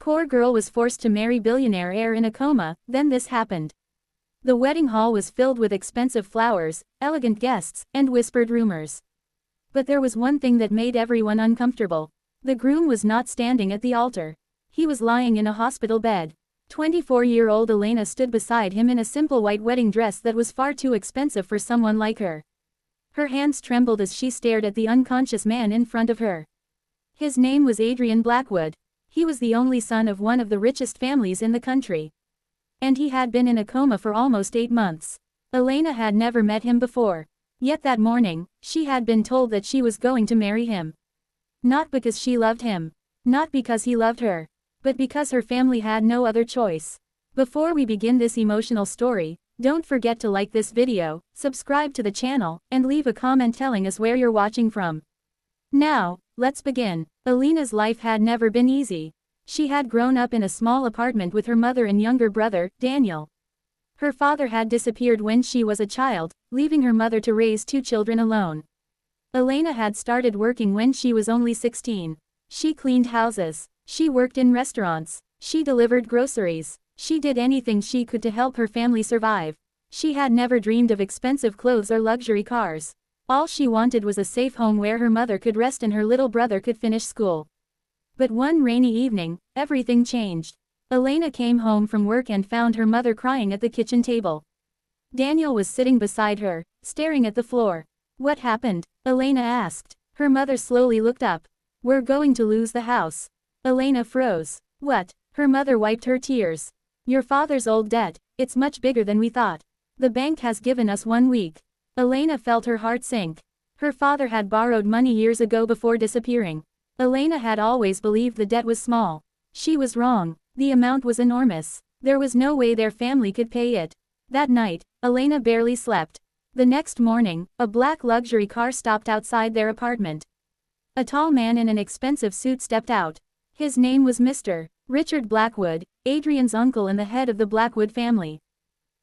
Poor girl was forced to marry billionaire heir in a coma, then this happened. The wedding hall was filled with expensive flowers, elegant guests, and whispered rumors. But there was one thing that made everyone uncomfortable. The groom was not standing at the altar. He was lying in a hospital bed. 24-year-old Elena stood beside him in a simple white wedding dress that was far too expensive for someone like her. Her hands trembled as she stared at the unconscious man in front of her. His name was Adrian Blackwood. He was the only son of one of the richest families in the country. And he had been in a coma for almost 8 months. Elena had never met him before. Yet that morning, she had been told that she was going to marry him. Not because she loved him. Not because he loved her. But because her family had no other choice. Before we begin this emotional story, don't forget to like this video, subscribe to the channel, and leave a comment telling us where you're watching from. Now, let's begin. Elena's life had never been easy. She had grown up in a small apartment with her mother and younger brother, Daniel. Her father had disappeared when she was a child, leaving her mother to raise 2 children alone. Elena had started working when she was only 16. She cleaned houses. She worked in restaurants. She delivered groceries. She did anything she could to help her family survive. She had never dreamed of expensive clothes or luxury cars. All she wanted was a safe home where her mother could rest and her little brother could finish school. But one rainy evening, everything changed. Elena came home from work and found her mother crying at the kitchen table. Daniel was sitting beside her, staring at the floor. "What happened?" Elena asked. Her mother slowly looked up. "We're going to lose the house." Elena froze. "What?" Her mother wiped her tears. "Your father's old debt, it's much bigger than we thought. The bank has given us 1 week." Elena felt her heart sink. Her father had borrowed money years ago before disappearing. Elena had always believed the debt was small. She was wrong. The amount was enormous. There was no way their family could pay it. That night, Elena barely slept. The next morning, a black luxury car stopped outside their apartment. A tall man in an expensive suit stepped out. His name was Mr. Richard Blackwood, Adrian's uncle and the head of the Blackwood family.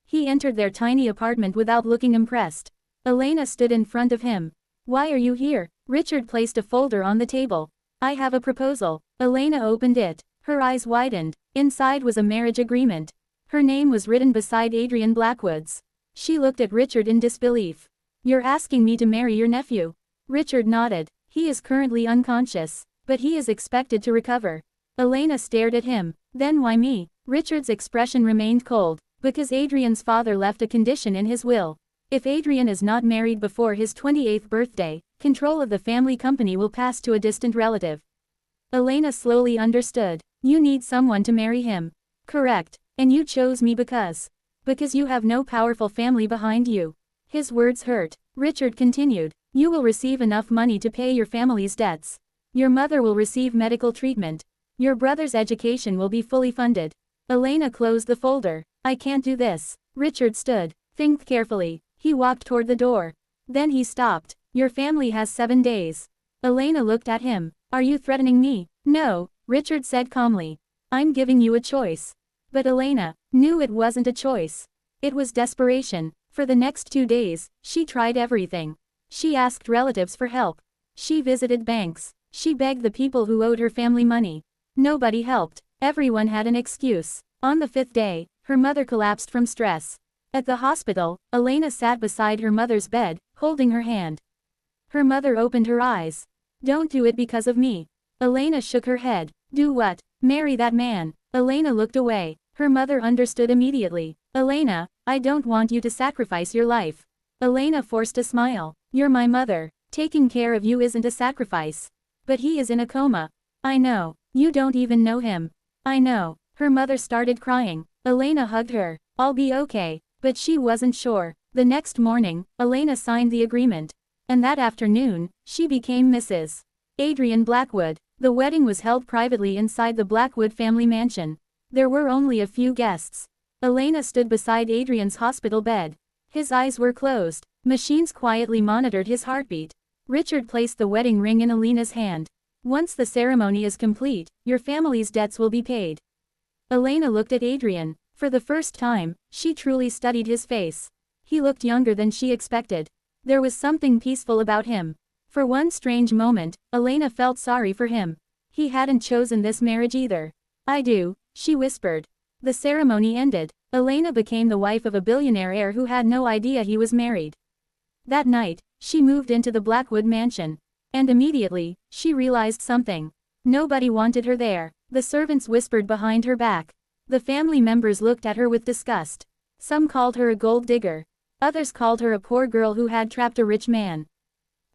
He entered their tiny apartment without looking impressed. Elena stood in front of him. "Why are you here?" Richard placed a folder on the table. "I have a proposal." Elena opened it. Her eyes widened. Inside was a marriage agreement. Her name was written beside Adrian Blackwood's. She looked at Richard in disbelief. "You're asking me to marry your nephew?" Richard nodded. "He is currently unconscious, but he is expected to recover." Elena stared at him. "Then why me?" Richard's expression remained cold. "Because Adrian's father left a condition in his will. If Adrian is not married before his 28th birthday, control of the family company will pass to a distant relative." Elena slowly understood. "You need someone to marry him." "Correct. And you chose me because you have no powerful family behind you." His words hurt. Richard continued. "You will receive enough money to pay your family's debts. Your mother will receive medical treatment. Your brother's education will be fully funded." Elena closed the folder. "I can't do this." Richard stood. "Think carefully." He walked toward the door. Then he stopped. "Your family has 7 days." Elena looked at him. "Are you threatening me?" "No," Richard said calmly. "I'm giving you a choice." But Elena knew it wasn't a choice. It was desperation. For the next 2 days, she tried everything. She asked relatives for help. She visited banks. She begged the people who owed her family money. Nobody helped. Everyone had an excuse. On the 5th day, her mother collapsed from stress. At the hospital, Elena sat beside her mother's bed, holding her hand. Her mother opened her eyes. "Don't do it because of me." Elena shook her head. "Do what?" "Marry that man." Elena looked away. Her mother understood immediately. "Elena, I don't want you to sacrifice your life." Elena forced a smile. "You're my mother. Taking care of you isn't a sacrifice." "But he is in a coma." "I know. You don't even know him." "I know." Her mother started crying. Elena hugged her. "I'll be okay." But she wasn't sure. The next morning, Elena signed the agreement. And that afternoon, she became Mrs. Adrian Blackwood. The wedding was held privately inside the Blackwood family mansion. There were only a few guests. Elena stood beside Adrian's hospital bed. His eyes were closed. Machines quietly monitored his heartbeat. Richard placed the wedding ring in Elena's hand. "Once the ceremony is complete, your family's debts will be paid." Elena looked at Adrian. For the first time, she truly studied his face. He looked younger than she expected. There was something peaceful about him. For one strange moment, Elena felt sorry for him. He hadn't chosen this marriage either. I do, she whispered. The ceremony ended. Elena became the wife of a billionaire heir who had no idea he was married. That night, she moved into the Blackwood mansion. And immediately, she realized something. Nobody wanted her there. The servants whispered behind her back. The family members looked at her with disgust. Some called her a gold digger. Others called her a poor girl who had trapped a rich man.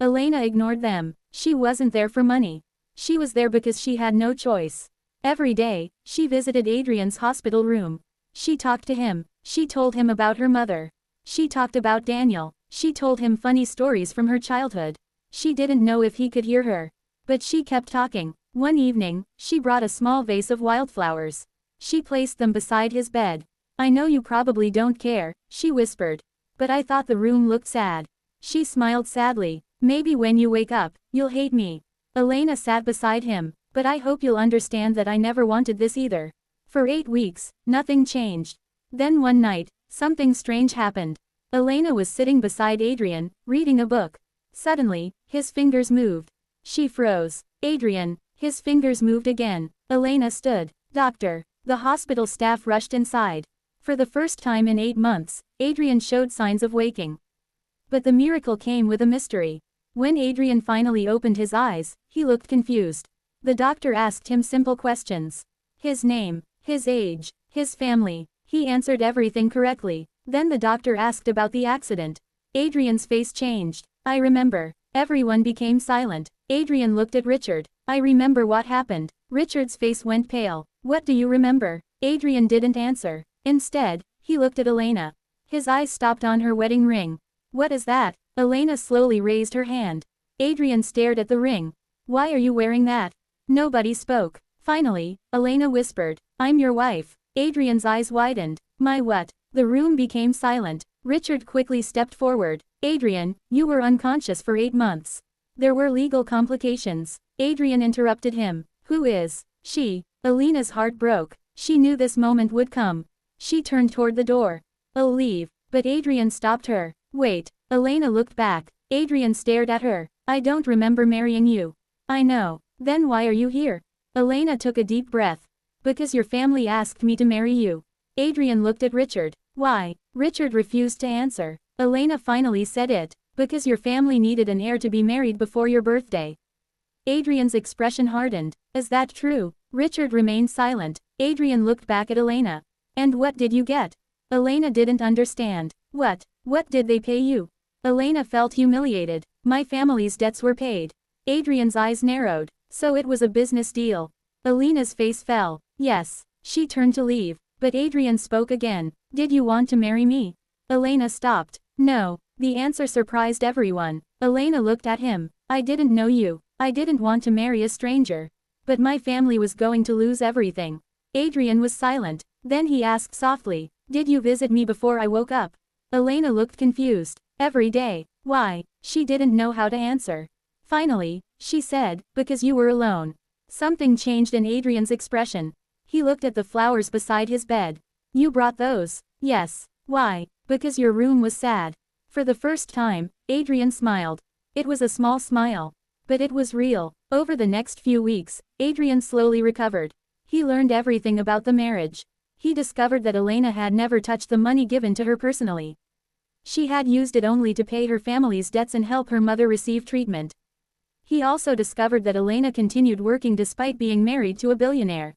Elena ignored them. She wasn't there for money. She was there because she had no choice. Every day, she visited Adrian's hospital room. She talked to him. She told him about her mother. She talked about Daniel. She told him funny stories from her childhood. She didn't know if he could hear her. But she kept talking. One evening, she brought a small vase of wildflowers. She placed them beside his bed. I know you probably don't care, she whispered. But I thought the room looked sad. She smiled sadly. Maybe when you wake up, you'll hate me. Elena sat beside him. But I hope you'll understand that I never wanted this either. For 8 weeks, nothing changed. Then one night, something strange happened. Elena was sitting beside Adrian, reading a book. Suddenly, his fingers moved. She froze. Adrian, his fingers moved again. Elena stood. Doctor. The hospital staff rushed inside. For the first time in 8 months, Adrian showed signs of waking. But the miracle came with a mystery. When Adrian finally opened his eyes, he looked confused. The doctor asked him simple questions. His name, his age, his family. He answered everything correctly. Then the doctor asked about the accident. Adrian's face changed. I remember. Everyone became silent. Adrian looked at Richard. I remember what happened. Richard's face went pale. What do you remember? Adrian didn't answer. Instead, he looked at Elena. His eyes stopped on her wedding ring. What is that? Elena slowly raised her hand. Adrian stared at the ring. Why are you wearing that? Nobody spoke. Finally, Elena whispered, I'm your wife. Adrian's eyes widened. My what? The room became silent. Richard quickly stepped forward. Adrian, you were unconscious for 8 months. There were legal complications. Adrian interrupted him. Who is she? Elena's heart broke. She knew this moment would come. She turned toward the door. Oh, leave. But Adrian stopped her. Wait. Elena looked back. Adrian stared at her. I don't remember marrying you. I know. Then why are you here? Elena took a deep breath. Because your family asked me to marry you. Adrian looked at Richard. Why? Richard refused to answer. Elena finally said it. Because your family needed an heir to be married before your birthday. Adrian's expression hardened. Is that true? Richard remained silent. Adrian looked back at Elena. And what did you get? Elena didn't understand. What did they pay you? Elena felt humiliated. My family's debts were paid. Adrian's eyes narrowed. So it was a business deal. Elena's face fell. Yes. She turned to leave. But Adrian spoke again. Did you want to marry me? Elena stopped. No. The answer surprised everyone. Elena looked at him. I didn't know you. I didn't want to marry a stranger. But my family was going to lose everything. Adrian was silent. Then he asked softly, did you visit me before I woke up? Elena looked confused. Every day. Why? She didn't know how to answer. Finally, she said, because you were alone. Something changed in Adrian's expression. He looked at the flowers beside his bed. You brought those? Yes. Why? Because your room was sad. For the first time, Adrian smiled. It was a small smile. But it was real. Over the next few weeks, Adrian slowly recovered. He learned everything about the marriage. He discovered that Elena had never touched the money given to her personally. She had used it only to pay her family's debts and help her mother receive treatment. He also discovered that Elena continued working despite being married to a billionaire.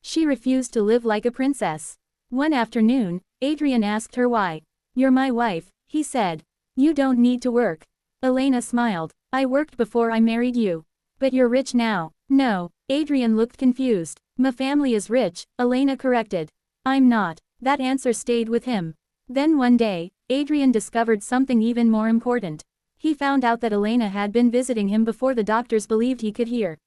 She refused to live like a princess. One afternoon, Adrian asked her why. You're my wife, he said. You don't need to work. Elena smiled. I worked before I married you. But you're rich now. No. Adrian looked confused. My family is rich, Elena corrected. I'm not. That answer stayed with him. Then one day, Adrian discovered something even more important. He found out that Elena had been visiting him before the doctors believed he could hear.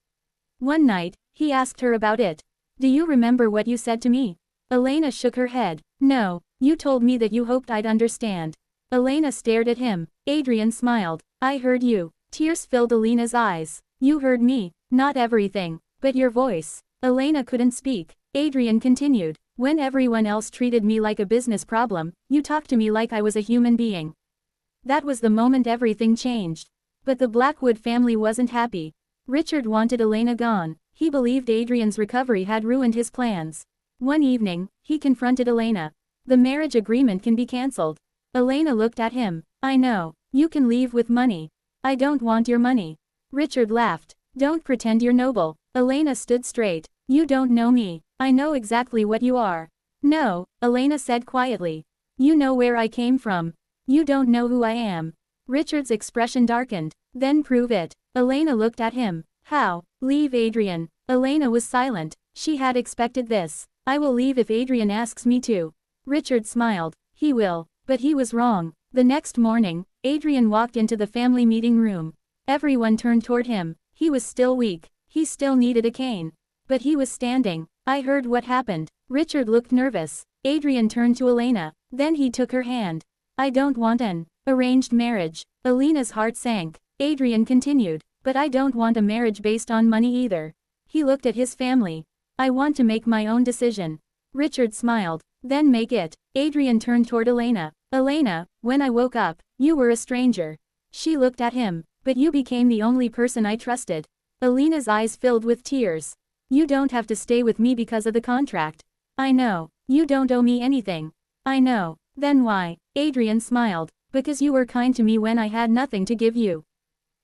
One night, he asked her about it. Do you remember what you said to me? Elena shook her head. No, you told me that you hoped I'd understand. Elena stared at him. Adrian smiled. I heard you. Tears filled Elena's eyes. You heard me. Not everything. But your voice. Elena couldn't speak. Adrian continued. When everyone else treated me like a business problem, you talked to me like I was a human being. That was the moment everything changed. But the Blackwood family wasn't happy. Richard wanted Elena gone. He believed Adrian's recovery had ruined his plans. One evening, he confronted Elena. The marriage agreement can be cancelled. Elena looked at him. I know. You can leave with money. I don't want your money. Richard laughed. Don't pretend you're noble. Elena stood straight. You don't know me. I know exactly what you are. No, Elena said quietly. You know where I came from. You don't know who I am. Richard's expression darkened. Then prove it. Elena looked at him. How? Leave Adrian. Elena was silent. She had expected this. I will leave if Adrian asks me to. Richard smiled. He will. But he was wrong. The next morning, Adrian walked into the family meeting room. Everyone turned toward him. He was still weak. He still needed a cane. But he was standing. I heard what happened. Richard looked nervous. Adrian turned to Elena. Then he took her hand. I don't want an arranged marriage. Elena's heart sank. Adrian continued. But I don't want a marriage based on money either. He looked at his family. I want to make my own decision. Richard smiled. Then make it. Adrian turned toward Elena. Elena, when I woke up, you were a stranger. She looked at him. But you became the only person I trusted. Elena's eyes filled with tears. You don't have to stay with me because of the contract. I know. You don't owe me anything. I know. Then why? Adrian smiled. Because you were kind to me when I had nothing to give you.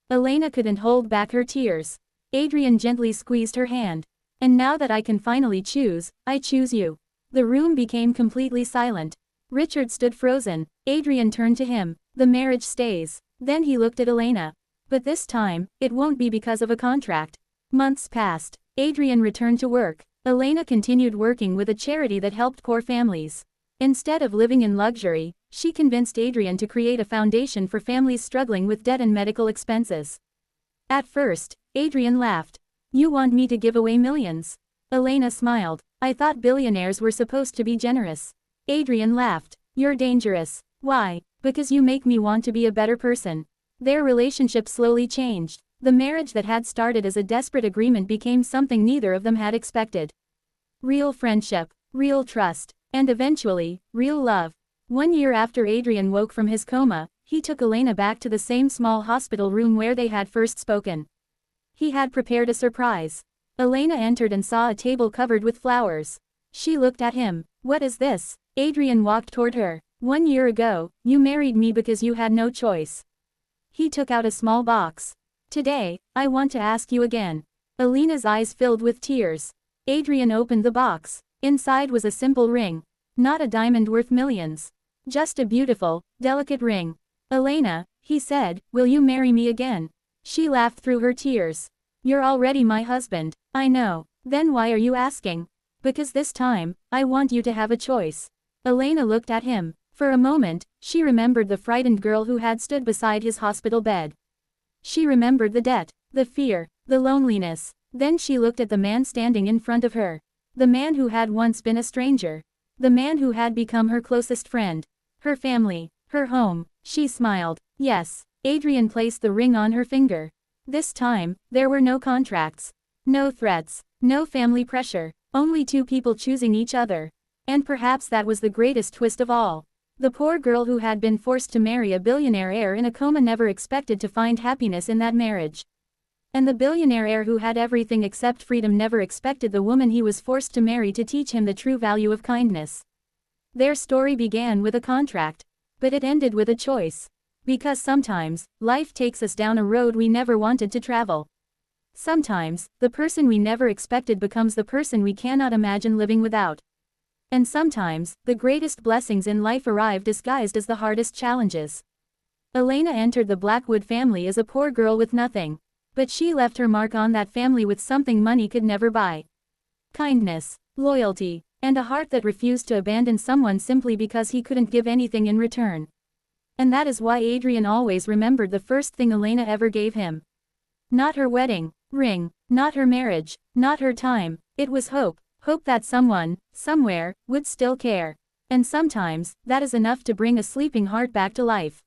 Elena couldn't hold back her tears. Adrian gently squeezed her hand. And now that I can finally choose, I choose you. The room became completely silent. Richard stood frozen. Adrian turned to him. The marriage stays. Then he looked at Elena. But this time, it won't be because of a contract. Months passed. Adrian returned to work. Elena continued working with a charity that helped poor families. Instead of living in luxury, she convinced Adrian to create a foundation for families struggling with debt and medical expenses. At first, Adrian laughed. You want me to give away millions? Elena smiled. I thought billionaires were supposed to be generous. Adrian laughed. You're dangerous. Why? Because you make me want to be a better person. Their relationship slowly changed. The marriage that had started as a desperate agreement became something neither of them had expected. Real friendship, real trust, and eventually, real love. 1 year after Adrian woke from his coma, he took Elena back to the same small hospital room where they had first spoken. He had prepared a surprise. Elena entered and saw a table covered with flowers. She looked at him. What is this? Adrian walked toward her. 1 year ago, you married me because you had no choice. He took out a small box. Today, I want to ask you again. Elena's eyes filled with tears. Adrian opened the box. Inside was a simple ring. Not a diamond worth millions. Just a beautiful, delicate ring. Elena, he said, will you marry me again? She laughed through her tears. You're already my husband. I know. Then why are you asking? Because this time, I want you to have a choice. Elena looked at him. For a moment, she remembered the frightened girl who had stood beside his hospital bed. She remembered the debt, the fear, the loneliness. Then she looked at the man standing in front of her. The man who had once been a stranger. The man who had become her closest friend. Her family, her home. She smiled. Yes. Adrian placed the ring on her finger. This time, there were no contracts. No threats. No family pressure. Only two people choosing each other. And perhaps that was the greatest twist of all. The poor girl who had been forced to marry a billionaire heir in a coma never expected to find happiness in that marriage. And the billionaire heir who had everything except freedom never expected the woman he was forced to marry to teach him the true value of kindness. Their story began with a contract. But it ended with a choice. Because sometimes, life takes us down a road we never wanted to travel. Sometimes, the person we never expected becomes the person we cannot imagine living without. And sometimes, the greatest blessings in life arrive disguised as the hardest challenges. Elena entered the Blackwood family as a poor girl with nothing. But she left her mark on that family with something money could never buy. Kindness, loyalty, and a heart that refused to abandon someone simply because he couldn't give anything in return. And that is why Adrian always remembered the first thing Elena ever gave him. Not her wedding ring, not her marriage, not her time, it was hope. Hope that someone, somewhere, would still care. And sometimes, that is enough to bring a sleeping heart back to life.